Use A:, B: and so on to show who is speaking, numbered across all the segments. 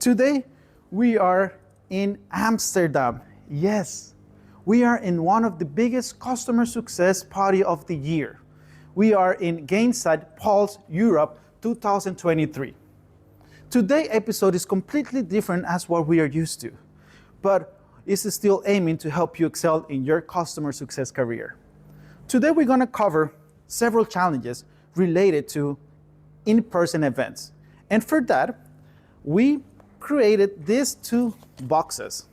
A: Today, we are in Amsterdam. Yes, we are in one of the biggest customer success party of the year. We are in Gainsight Pulse Europe 2023. Today's episode is completely different as what we are used to, but it's still aiming to help you excel in your customer success career. Today, we're gonna cover several challenges related to in-person events. And for that, we created these two boxes.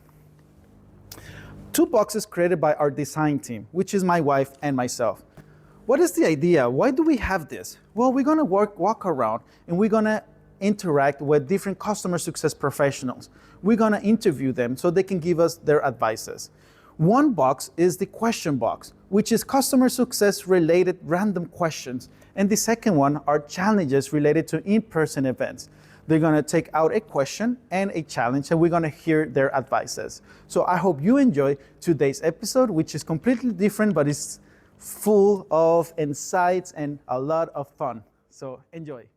A: Two boxes created by our design team, which is my wife and myself. What is the idea? Why do we have this? Well, we're gonna walk around and we're gonna interact with different customer success professionals. We're gonna interview them so they can give us their advices. One box is the question box, which is customer success related random questions. And the second one are challenges related to in-person events. They're gonna take out a question and a challenge, and we're gonna hear their advices. So I hope you enjoy today's episode, which is completely different, but it's full of insights and a lot of fun. So enjoy.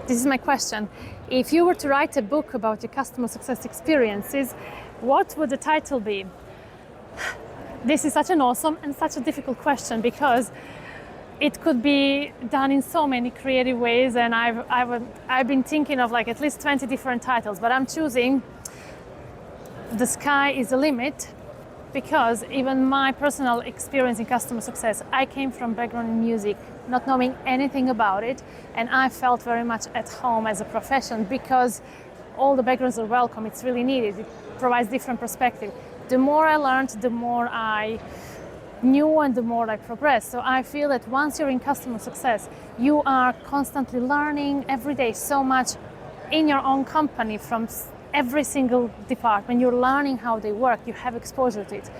B: This is my question. If you were to write a book about your customer success experiences, what would the title be? This is such an awesome and such a difficult question because it could be done in so many creative ways, and I've been thinking of like at least 20 different titles, but I'm choosing The Sky is the Limit, because even my personal experience in customer success, I came from background in music, not knowing anything about it, and I felt very much at home as a profession because all the backgrounds are welcome, it's really needed, it provides different perspective. The more I learned, the more I knew and the more I progressed. So I feel that once you're in customer success, you are constantly learning every day so much in your own company from every single department. You're learning how they work, you have exposure to it.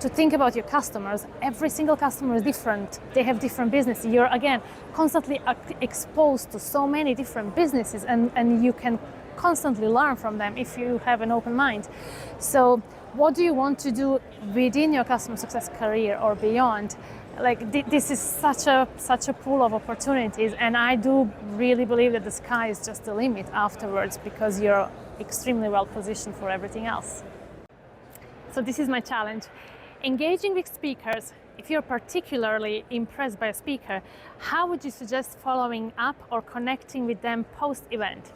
B: To think about your customers, every single customer is different. They have different businesses. You're again constantly exposed to so many different businesses, and you can constantly learn from them if you have an open mind. So what do you want to do within your customer success career or beyond? Like this is such a pool of opportunities, and I do really believe that the sky is just the limit afterwards because you're extremely well positioned for everything else. So this is my challenge. Engaging with speakers. If you're particularly impressed by a speaker, how would you suggest following up or connecting with them post-event?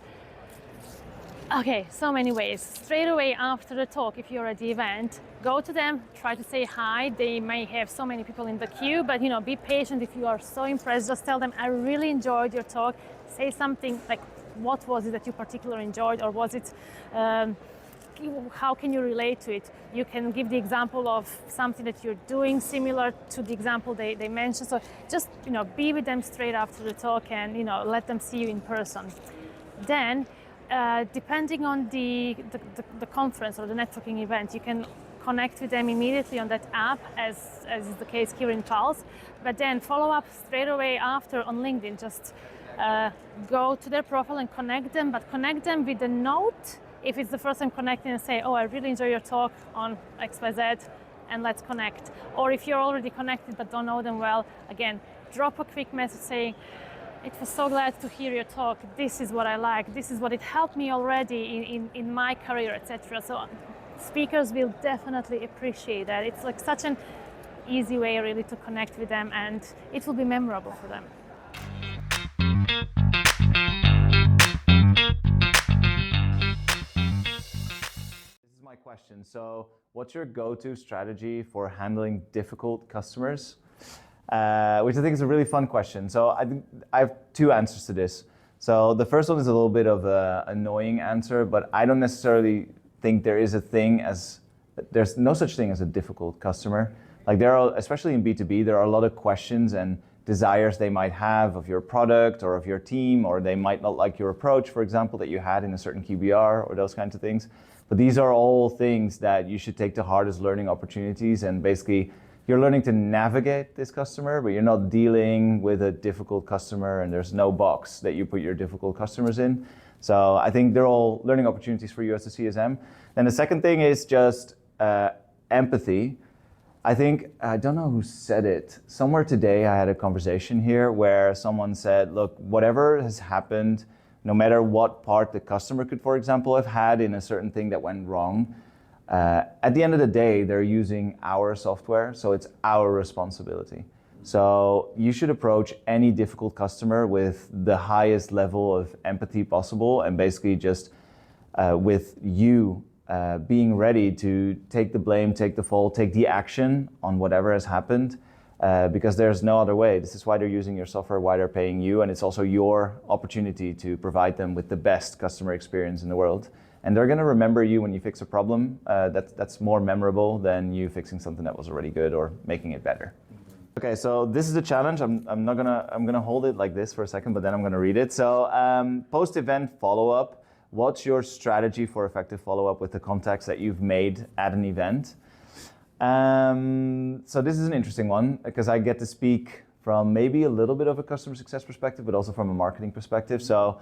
B: Okay, so many ways. Straight away after the talk, if you're at the event, go to them, try to say hi. They may have so many people in the queue, but be patient. If you are so impressed, just tell them, I really enjoyed your talk. Say something like, what was it that you particularly enjoyed, or was it, how can you relate to it? You can give the example of something that you're doing similar to the example they mentioned. So just, be with them straight after the talk and, let them see you in person. Then, depending on the conference or the networking event, you can connect with them immediately on that app, as is the case here in Pulse, but then follow up straight away after on LinkedIn. Just go to their profile and connect them, but connect them with a note if it's the first time connecting, and say, oh, I really enjoy your talk on XYZ, and let's connect. Or if you're already connected but don't know them well, again, drop a quick message saying, it was so glad to hear your talk. This is what I like. This is what it helped me already in my career, etc. So speakers will definitely appreciate that. It's like such an easy way really to connect with them, and it will be memorable for them.
C: This is my question. So what's your go-to strategy for handling difficult customers? Which I think is a really fun question. So I have two answers to this. So the first one is a little bit of an annoying answer, but I don't necessarily think there's no such thing as a difficult customer. Like there are, especially in B2B, there are a lot of questions and desires they might have of your product or of your team, or they might not like your approach, for example, that you had in a certain QBR or those kinds of things. But these are all things that you should take to heart as learning opportunities, and basically you're learning to navigate this customer, but you're not dealing with a difficult customer, and there's no box that you put your difficult customers in. So I think they're all learning opportunities for you as a CSM. And the second thing is just empathy. I think, I don't know who said it, somewhere today I had a conversation here where someone said, look, whatever has happened, no matter what part the customer could, for example, have had in a certain thing that went wrong, at the end of the day, they're using our software, so it's our responsibility. So you should approach any difficult customer with the highest level of empathy possible, and basically just with you being ready to take the blame, take the fault, take the action on whatever has happened, because there's no other way. This is why they're using your software, why they're paying you, and it's also your opportunity to provide them with the best customer experience in the world. And they're gonna remember you when you fix a problem. That's more memorable than you fixing something that was already good or making it better. Okay, so this is a challenge. I'm gonna hold it like this for a second, but then I'm gonna read it. So post-event follow-up. What's your strategy for effective follow-up with the contacts that you've made at an event? So this is an interesting one because I get to speak from maybe a little bit of a customer success perspective, but also from a marketing perspective. So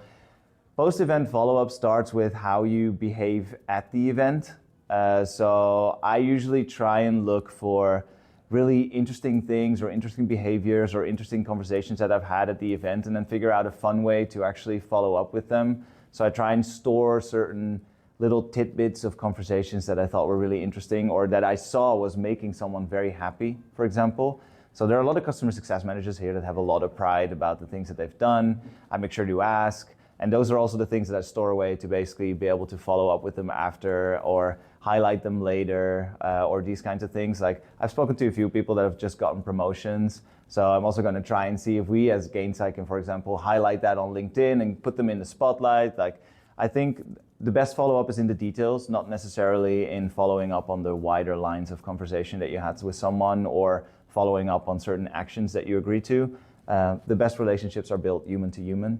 C: post-event follow-up starts with how you behave at the event. So I usually try and look for really interesting things or interesting behaviors or interesting conversations that I've had at the event, and then figure out a fun way to actually follow up with them. So I try and store certain little tidbits of conversations that I thought were really interesting or that I saw was making someone very happy, for example. So there are a lot of customer success managers here that have a lot of pride about the things that they've done. I make sure to ask. And those are also the things that I store away to basically be able to follow up with them after or highlight them later or these kinds of things. Like I've spoken to a few people that have just gotten promotions. So I'm also going to try and see if we as Gainsight can, for example, highlight that on LinkedIn and put them in the spotlight. Like I think the best follow-up is in the details, not necessarily in following up on the wider lines of conversation that you had with someone or following up on certain actions that you agree to. The best relationships are built human to human.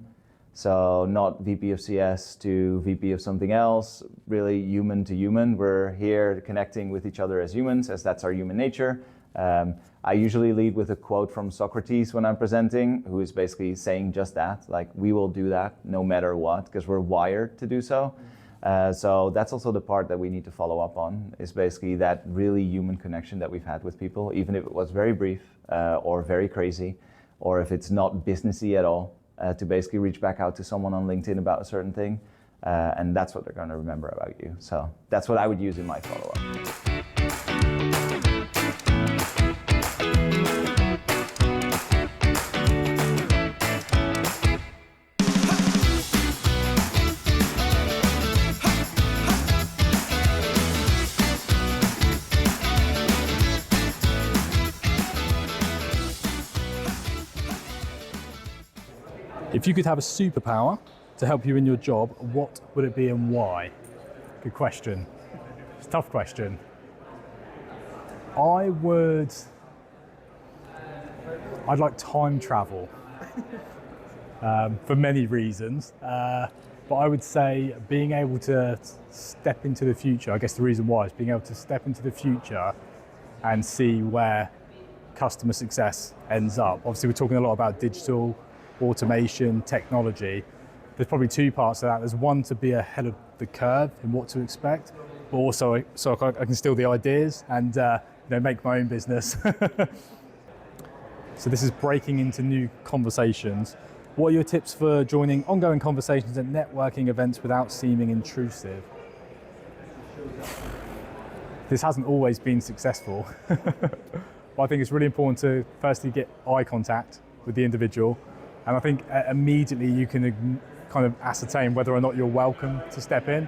C: So not VP of CS to VP of something else, really human to human. We're here connecting with each other as humans, as that's our human nature. I usually lead with a quote from Socrates when I'm presenting, who is basically saying just that, like we will do that no matter what, because we're wired to do so. So that's also the part that we need to follow up on, is basically that really human connection that we've had with people, even if it was very brief or very crazy, or if it's not businessy at all, to basically reach back out to someone on LinkedIn about a certain thing. And that's what they're going to remember about you. So that's what I would use in my follow-up.
D: If you could have a superpower to help you in your job, what would it be and why? Good question. It's a tough question. I'd like time travel for many reasons. But I would say being able to step into the future, I guess the reason why is being able to step into the future and see where customer success ends up. Obviously, we're talking a lot about digital, automation, technology. There's probably two parts to that. There's one to be ahead of the curve in what to expect, but also so I can steal the ideas and make my own business. So this is breaking into new conversations. What are your tips for joining ongoing conversations at networking events without seeming intrusive? This hasn't always been successful. But I think it's really important to firstly get eye contact with the individual. And I think immediately you can kind of ascertain whether or not you're welcome to step in.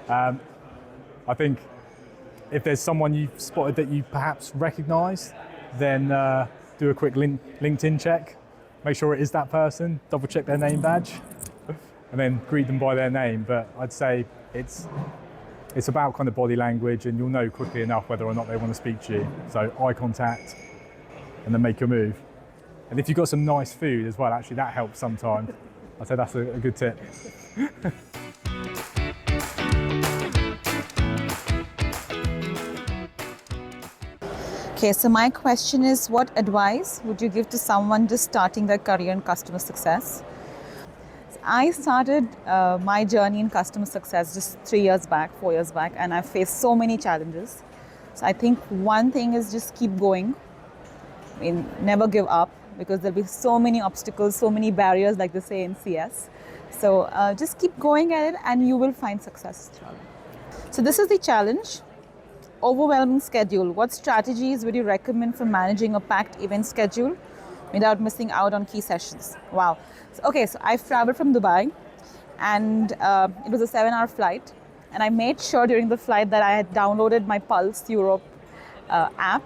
D: I think if there's someone you've spotted that you perhaps recognise, then do a quick LinkedIn check. Make sure it is that person, double check their name badge, and then greet them by their name. But I'd say it's about kind of body language, and you'll know quickly enough whether or not they want to speak to you. So eye contact, and then make your move. And if you've got some nice food as well, actually that helps sometimes. I'd say that's a good tip.
E: Okay, so my question is, what advice would you give to someone just starting their career in customer success? I started my journey in customer success just 3 years back, 4 years back, and I faced so many challenges. So I think one thing is just keep going. I mean, never give up, because there'll be so many obstacles, so many barriers, like they say in CS. So just keep going at it and you will find success. So this is the challenge. Overwhelming schedule. What strategies would you recommend for managing a packed event schedule without missing out on key sessions? Wow. So I've traveled from Dubai, and it was a 7-hour flight. And I made sure during the flight that I had downloaded my Pulse Europe app,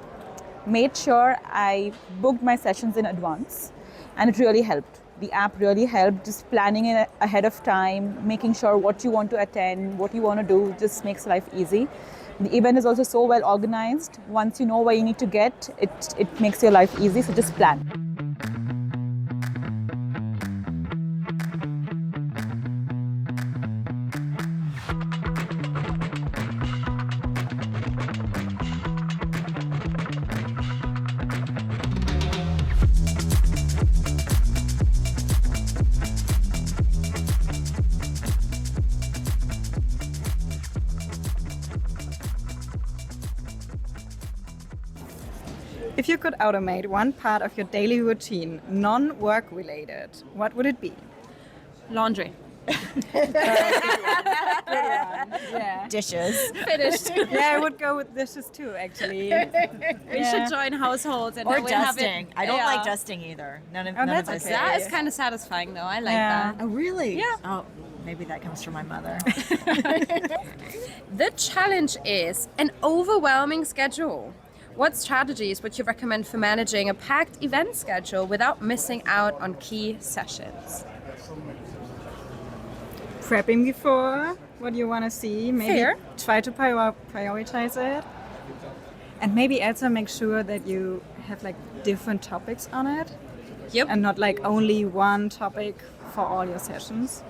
E: made sure I booked my sessions in advance, and it really helped. The app really helped, just planning it ahead of time, making sure what you want to attend, what you want to do, just makes life easy. The event is also so well organized. Once you know where you need to get, it makes your life easy, so just plan.
F: If you could automate one part of your daily routine, non-work related, what would it be?
B: Laundry.
F: Yeah.
G: Dishes.
B: Finished.
F: Yeah, I would go with dishes too, actually.
B: We should join households and
G: Or
B: then we'll have
G: dusting.
B: it.
G: I don't
B: Yeah.
G: like dusting either. None of
F: that's
G: us.
F: okay.
B: That is kind of satisfying though. I like
F: Yeah.
B: that.
G: Oh, really?
B: Yeah.
G: Oh, maybe that comes from my mother.
H: The challenge is an overwhelming schedule. What strategies would you recommend for managing a packed event schedule without missing out on key sessions?
F: Prepping before what you want to see. Maybe
H: Fair.
F: try to prioritize it. And maybe also make sure that you have like different topics on it.
H: Yep.
F: And not like only one topic for all your sessions.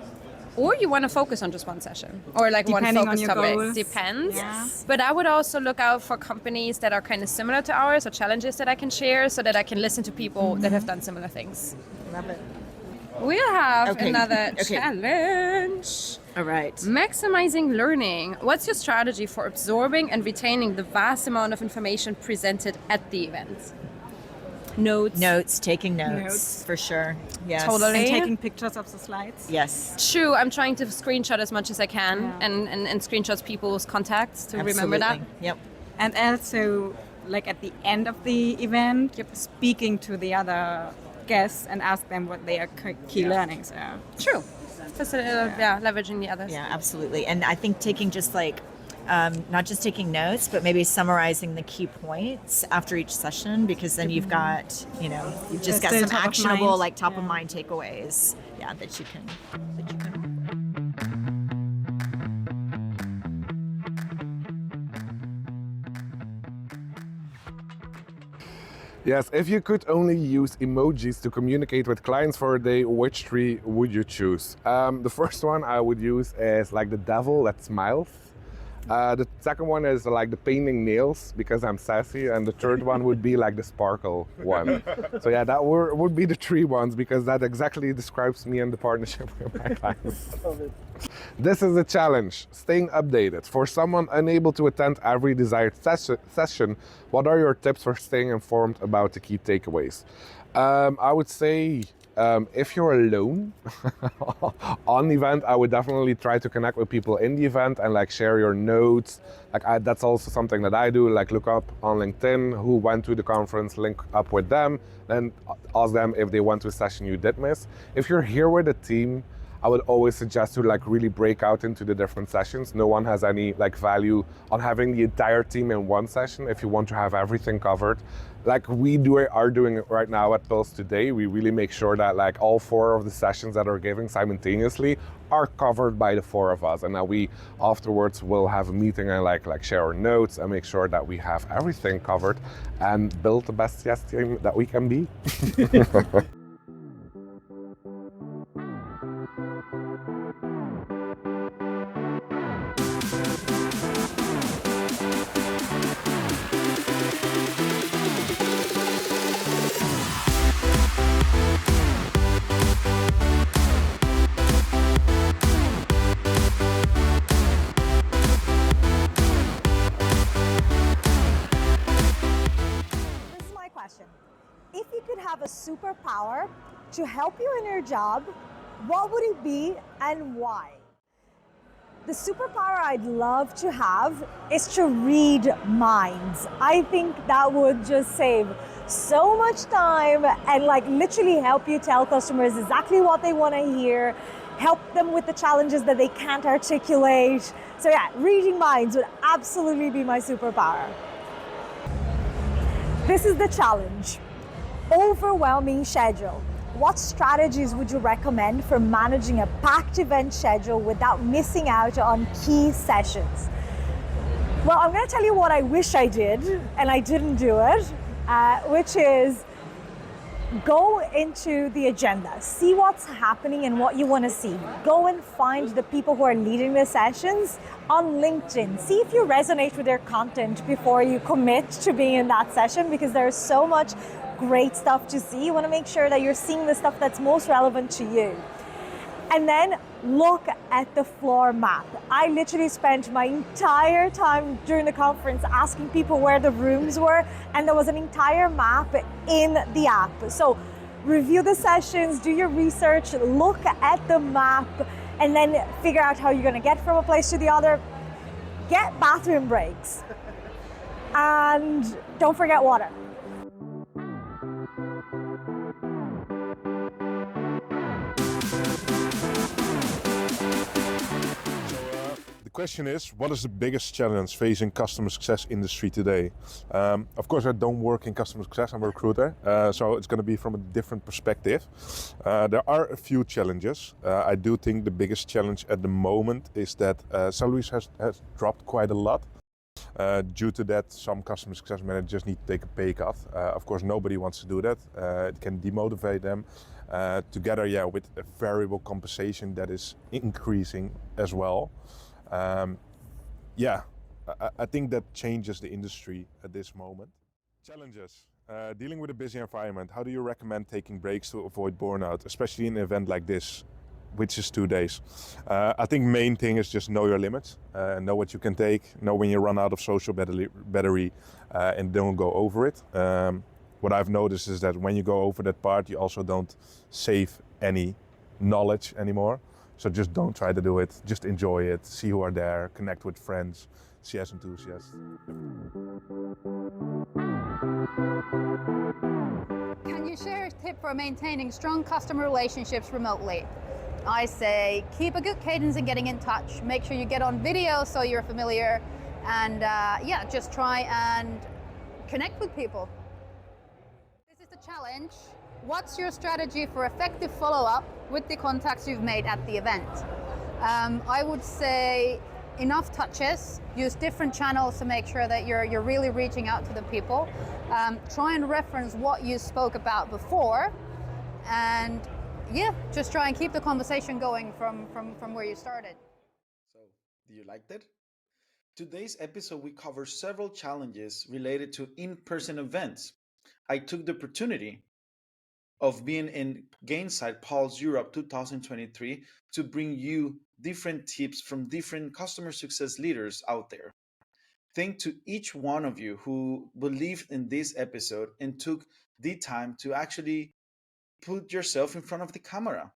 H: Or you want to focus on just one session or like one
F: Depending on
H: focus
F: your
H: topic.
F: goals.
H: Depends.
F: Yeah.
H: But I would also look out for companies that are kind of similar to ours or challenges that I can share so that I can listen to people that have done similar things.
G: Love it.
H: We have
G: Okay.
H: another
G: Okay.
H: challenge.
G: All right.
H: Maximizing learning. What's your strategy for absorbing and retaining the vast amount of information presented at the event?
G: Notes, taking notes,
F: Notes.
G: for sure. Yes.
H: Totally.
F: And taking pictures of the slides.
G: Yes.
H: True, I'm trying to screenshot as much as I can
F: Yeah.
H: and screenshot people's contacts to remember that.
G: Absolutely. Yep.
F: And also, like at the end of the event, speaking to the other guests and ask them what their key learnings are.
H: True. Leveraging the others.
G: Yeah, absolutely. And I think taking just like, not just taking notes, but maybe summarizing the key points after each session, because then you've got, you've just got
F: Still
G: some
F: top of
G: actionable,
F: mind.
G: like top of
F: Yeah.
G: mind takeaways. Yeah, that you can.
I: Yes, if you could only use emojis to communicate with clients for a day, which three would you choose? The first one I would use is like the devil that smiles. The second one is like the painting nails because I'm sassy, and the third one would be like the sparkle one. So yeah, that would be the three ones because that exactly describes me and the partnership with my clients. This is a challenge, staying updated. For someone unable to attend every desired session, what are your tips for staying informed about the key takeaways? I would say if you're alone on the event, I would definitely try to connect with people in the event and like share your notes. That's also something that I do, like look up on LinkedIn who went to the conference, link up with them, then ask them if they went to a session you did miss. If you're here with a team, I would always suggest to like really break out into the different sessions. No one has any like value on having the entire team in one session if you want to have everything covered. Like we are doing it right now at Pulse today. We really make sure that like all 4 of the sessions that are given simultaneously are covered by the 4 of us. And now we afterwards will have a meeting and like share our notes and make sure that we have everything covered and build the best yes team that we can be.
J: question. If you could have a superpower to help you in your job, what would it be and why? The superpower I'd love to have is to read minds. I think that would just save so much time and like literally help you tell customers exactly what they want to hear, help them with the challenges that they can't articulate. So yeah, reading minds would absolutely be my superpower. This is the challenge. Overwhelming schedule. What strategies would you recommend for managing a packed event schedule without missing out on key sessions? Well, I'm going to tell you what I wish I did, and I didn't do it, which is go into the agenda, see what's happening and what you want to see. Go and find the people who are leading the sessions on LinkedIn. See if you resonate with their content before you commit to being in that session, because there's so much great stuff to see. You want to make sure that you're seeing the stuff that's most relevant to you. And then look at the floor map. I literally spent my entire time during the conference asking people where the rooms were, and there was an entire map in the app. So review the sessions, do your research, look at the map, and then figure out how you're going to get from a place to the other. Get bathroom breaks. And don't forget water.
I: The question is, what is the biggest challenge facing customer success industry today? Of course, I don't work in customer success, I'm a recruiter, so it's going to be from a different perspective. There are a few challenges. I do think the biggest challenge at the moment is that salaries has dropped quite a lot. Due to that, some customer success managers need to take a pay cut. Of course, nobody wants to do that. It can demotivate them. Together, with a variable compensation that is increasing as well. I think that changes the industry at this moment. Challenges. Dealing with a busy environment. How do you recommend taking breaks to avoid burnout, especially in an event like this, which is 2 days? I think main thing is just know your limits, know what you can take, know when you run out of social battery, and don't go over it. What I've noticed is that when you go over that part, you also don't save any knowledge anymore. So just don't try to do it, just enjoy it, see who are there, connect with friends, CS enthusiasts.
K: Can you share a tip for maintaining strong customer relationships remotely? I say keep a good cadence in getting in touch. Make sure you get on video so you're familiar, and just try and connect with people. This is the challenge. What's your strategy for effective follow-up with the contacts you've made at the event? I would say enough touches, use different channels to make sure that you're really reaching out to the people. Try and reference what you spoke about before, and just try and keep the conversation going from where you started.
A: So, do you like that? Today's episode, we cover several challenges related to in-person events. I took the opportunity of being in Gainsight Pulse Europe 2023 to bring you different tips from different customer success leaders out there. Thank to each one of you who believed in this episode and took the time to actually put yourself in front of the camera.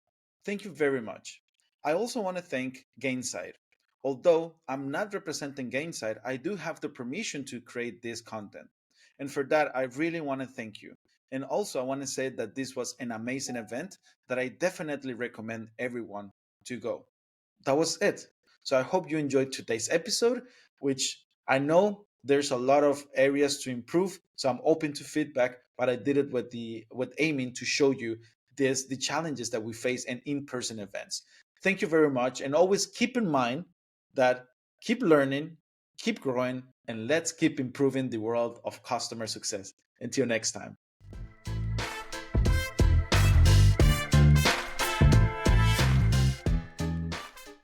A: Thank you very much. I also want to thank Gainsight. Although I'm not representing Gainsight, I do have the permission to create this content. And for that, I really want to thank you. And also, I want to say that this was an amazing event that I definitely recommend everyone to go. That was it. So I hope you enjoyed today's episode, which I know there's a lot of areas to improve. So I'm open to feedback, but I did it with aiming to show you the challenges that we face in in-person events. Thank you very much. And always keep in mind that keep learning, keep growing, and let's keep improving the world of customer success. Until next time.